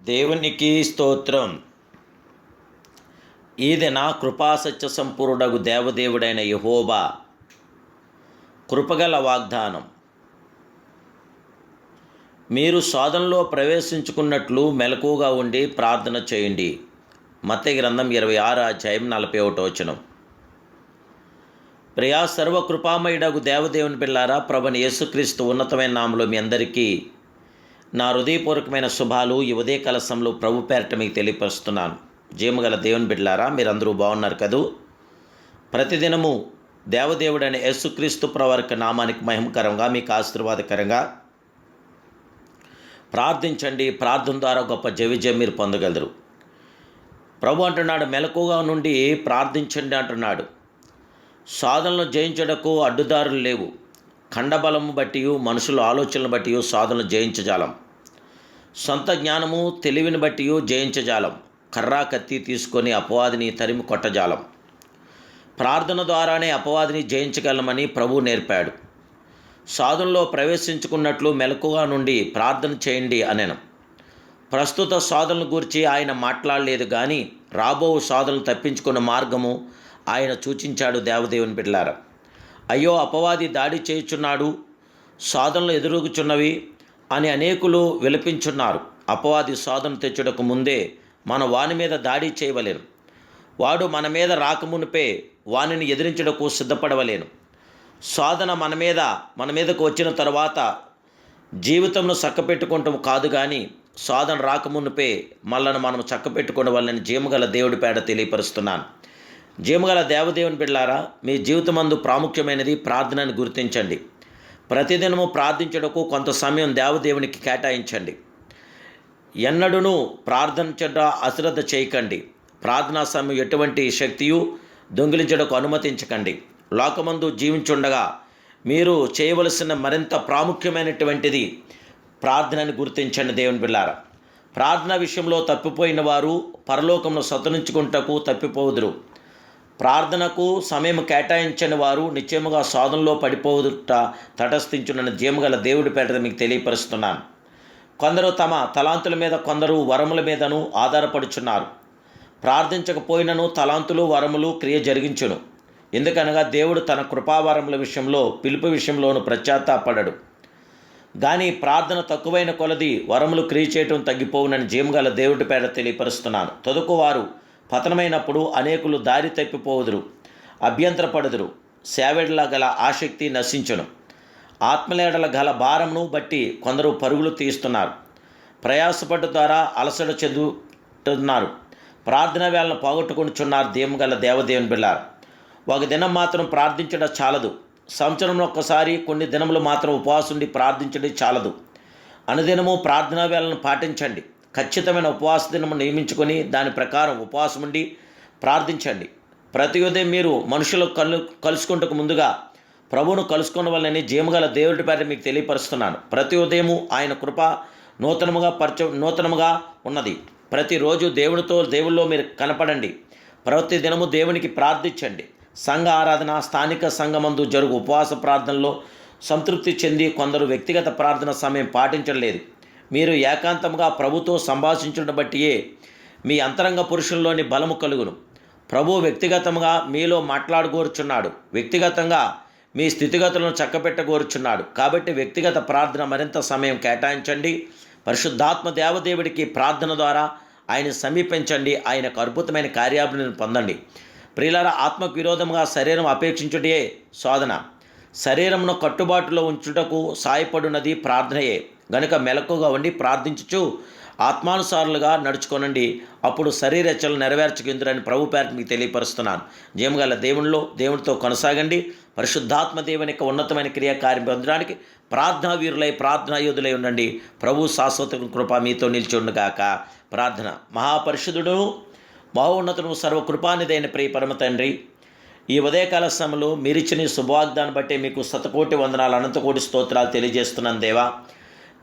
దేవునికి స్తోత్రం. ఇది నా కృపాసత్య సంపూర్ణగు దేవదేవుడైన యెహోవా కృపగల వాగ్దానం. మీరు శోధనలో ప్రవేశించుకున్నట్లు మెలకువగా ఉండి ప్రార్థన చేయండి. మత్తయి గ్రంథం 26:41. ప్రియా సర్వకృపామయుడగు దేవదేవుని పిల్లారా, ప్రభుని యేసుక్రీస్తు ఉన్నతమైన నామములో మీ అందరికీ నా హృదయపూర్వకమైన శుభాలు ఈ ఉదయ కలశంలో ప్రభు పేరట మీకు తెలియపరుస్తున్నాను. జీవగల దేవుని బిడ్డలారా, మీరందరూ బాగున్నారు కదూ? ప్రతిదినము దేవదేవుడైన యేసుక్రీస్తు ప్రభువారి నామానికి మహిమకరంగా, మీకు ఆశీర్వాదకరంగా ప్రార్థించండి. ప్రార్థన ద్వారా గొప్ప జయం మీరు పొందగలరు. ప్రభు అంటున్నాడు, మెలకుగా నుండి ప్రార్థించండి అంటున్నాడు. సాధనలు జయించడకు అడ్డుదారులు లేవు. ఖండబలము బట్టి, మనుషుల ఆలోచనలు బట్టి సాధనలు జయించజాలం. సొంత జ్ఞానము తెలివిని బట్టి జయించజాలం. కర్రా కత్తి తీసుకొని అపవాదిని తరిమి కొట్టజాలం. ప్రార్థన ద్వారానే అపవాదిని జయించగలమని ప్రభువు నేర్పాడు. సాధనలో ప్రవేశించుకున్నట్లు మెలకుగా నుండి ప్రార్థన చేయండి అనెను. ప్రస్తుత సాధనల గురించి ఆయన మాట్లాడలేదు, కానీ రాబో సాధనలు తప్పించుకున్న మార్గము ఆయన సూచించాడు. దేవదేవుని బిడ్డలారా, అయ్యో అపవాది దాడి చేయుచున్నాడు, సాధనలు ఎదురుగుచున్నవి అని అనేకులు విలపించున్నారు. అపవాది సాధన తెచ్చుటకు ముందే మన వాని మీద దాడి చేయవలేను. వాడు మన మీద రాకమునిపే వానిని ఎదిరించుటకు సిద్ధపడవలేను. సాధన మన మీదకు వచ్చిన తర్వాత జీవితంను చక్కపెట్టుకుంటాం కాదు, కానీ సాధన రాకమునిపే మనల్ని మనం చక్కపెట్టుకోవలని జీవగల దేవుడి పేడ తెలియపరుస్తున్నాను. జీవగల దేవదేవుని బిడ్డలారా, మీ జీవితమందు ప్రాముఖ్యమైనది ప్రార్థనని గుర్తించండి. ప్రతిదినము ప్రార్థించడకు కొంత సమయం దేవదేవునికి కేటాయించండి. ఎన్నడూనూ ప్రార్థించట అశ్రద్ధ చేయకండి. ప్రార్థనా సమయం ఎటువంటి శక్తియు దొంగిలించడకు అనుమతించకండి. లోకమందు జీవించుండగా మీరు చేయవలసిన మరింత ప్రాముఖ్యమైనటువంటిది ప్రార్థనని గుర్తించండి. దేవుని బిడ్డలారా, ప్రార్థన విషయంలో తప్పిపోయిన వారు పరలోకంలో సతరించుకుంటకు తప్పిపోదురు. ప్రార్థనకు సమయం కేటాయించని వారు నిశ్చయముగా సాధనలో పడిపోవుట తటస్థించునని జీవగల దేవుడి పేట మీకు తెలియపరుస్తున్నాను. కొందరు తమ తలాంతుల మీద, కొందరు వరముల మీదను ఆధారపడుచున్నారు. ప్రార్థించకపోయినను తలాంతులు వరములు క్రియ జరిగించును. ఎందుకనగా దేవుడు తన కృపావరముల విషయంలో, పిలుపు విషయంలోనూ పశ్చాత్తాపడడు. కానీ ప్రార్థన తక్కువైన కొలది వరములు క్రియ చేయటం తగ్గిపోవునని జీవగల దేవుడి పేట తెలియపరుస్తున్నాను. తదుకు వారు పతనమైనప్పుడు అనేకులు దారి తప్పిపోవుదురు, అభ్యంతరపడుదురు. సేవెడల గల ఆసక్తి నశించును. ఆత్మలేడల గల భారమును బట్టి కొందరు పరుగులు తీస్తున్నారు. ప్రయాసపడ్డ ద్వారా అలసట చెందుతున్నారు. ప్రార్థన వేళను పోగొట్టుకుంటున్నారు. దేవగల దేవదేవుని బిడ్డలారా, ఒక దినం మాత్రం ప్రార్థించడం చాలదు. సంవత్సరంలో ఒక్కసారి కొన్ని దినములు మాత్రం ఉపవాసం ఉండి ప్రార్థించడం చాలదు. అనుదినము ప్రార్థనా వేళను పాటించండి. ఖచ్చితమైన ఉపవాస దినము నియమించుకొని దాని ప్రకారం ఉపవాసం ఉండి ప్రార్థించండి. ప్రతి ఉదయం మీరు మనుషులకు కలుసుకుంటకు ముందుగా ప్రభువును కలుసుకున్న వల్లని జీవగల దేవుడి పేర మీకు తెలియపరుస్తున్నాను. ప్రతి ఉదయము ఆయన కృప నూతనముగా ఉన్నది. ప్రతిరోజు దేవుళ్ళో మీరు కనపడండి. ప్రతి దినము దేవునికి ప్రార్థించండి. సంఘ ఆరాధన, స్థానిక సంఘమందు జరుగు ఉపవాస ప్రార్థనలో సంతృప్తి చెంది కొందరు వ్యక్తిగత ప్రార్థన సమయం పాటించడం లేదు. మీరు ఏకాంతంగా ప్రభుతో సంభాషించడం బట్టియే మీ అంతరంగ పురుషుల్లోని బలము కలుగును. ప్రభు వ్యక్తిగతంగా మీలో మాట్లాడుకోరుచున్నాడు. వ్యక్తిగతంగా మీ స్థితిగతులను చక్కబెట్టగోరుచున్నాడు. కాబట్టి వ్యక్తిగత ప్రార్థన మరింత సమయం కేటాయించండి. పరిశుద్ధాత్మ దేవదేవుడికి ప్రార్థన ద్వారా ఆయన సమీపించండి. ఆయనకు అద్భుతమైన కార్యాభివృద్ధిని పొందండి. ప్రియులారా, ఆత్మకు విరోధంగా శరీరం అపేక్షించుటే శోధన. శరీరమును కట్టుబాటులో ఉంచుటకు సాయపడున్నది ప్రార్థనయే. గనుక మెలకుగా ఉండి ప్రార్థించుచు ఆత్మానుసారులుగా నడుచుకోనండి. అప్పుడు శరీరచలు నెరవేర్చుకుందరని ప్రభు పేరు మీకు తెలియపరుస్తున్నాను. జీవగల దేవునితో కొనసాగండి. పరిశుద్ధాత్మ దేవుని యొక్క ఉన్నతమైన క్రియాకార్యం పొందడానికి ప్రార్థనా వీరులై, ప్రార్థనా యోధులై ఉండండి. ప్రభు శాశ్వత కృప మీతో నిలిచుండుగాక. ప్రార్థన. మహాపరిశుద్ధుడు, మహోన్నతుడు, సర్వకృపానిదైన ప్రియ పరమ తండ్రి, ఈ ఉదయకాల సమయంలో మీరిచ్చిన శుభవాగ్దాన్ని బట్టి మీకు శతకోటి వందనాలు, అనంతకోటి స్తోత్రాలు తెలియజేస్తున్నాను. దేవా,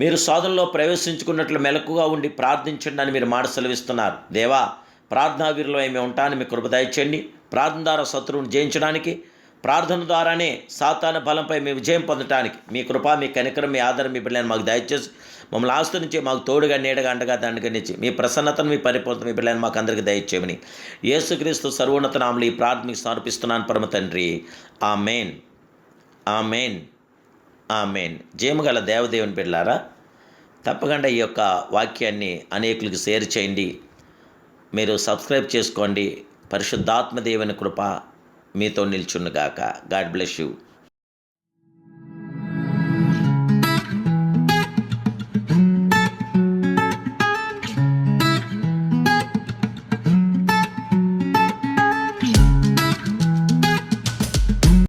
మీరు సాధనలో ప్రవేశించుకున్నట్లు మెలకుగా ఉండి ప్రార్థించండి అని మీరు మాట సెలవిస్తున్నారు. దేవా, ప్రార్థనా వీరులు మేము ఉంటానని మీ కృప దయచేయండి. ప్రార్థన ద్వారా శత్రువును జయించడానికి, ప్రార్థన ద్వారానే సాతాను బలంపై మీ విజయం పొందడానికి మీ కృప, మీ కనికరం, మీ ఆదరణ, మీ బిడ్డలను మాకు దయచేసి మమ్మల్ని ఆస్తునిచ్చి మాకు తోడుగా నీడగా అండగా దండగనిచ్చి మీ ప్రసన్నతను మీ పరిపూర్ణత మీ బిడ్డలను మాకు అందరికీ దయచేయమని యేసుక్రీస్తు సర్వోన్నత నామములో ఈ ప్రార్థన మీకు సమర్పిస్తున్నాను పరమ తండ్రి. ఆమేన్, ఆమేన్, ఆమేన్. జయముగల దేవదేవుని బిడ్డలారా, తప్పకుండా ఈ యొక్క వాక్యాన్ని అనేకులకు షేర్ చేయండి. మీరు సబ్స్క్రైబ్ చేసుకోండి. పరిశుద్ధాత్మ దేవుని కృప మీతో నిల్చునుగాక. God bless you.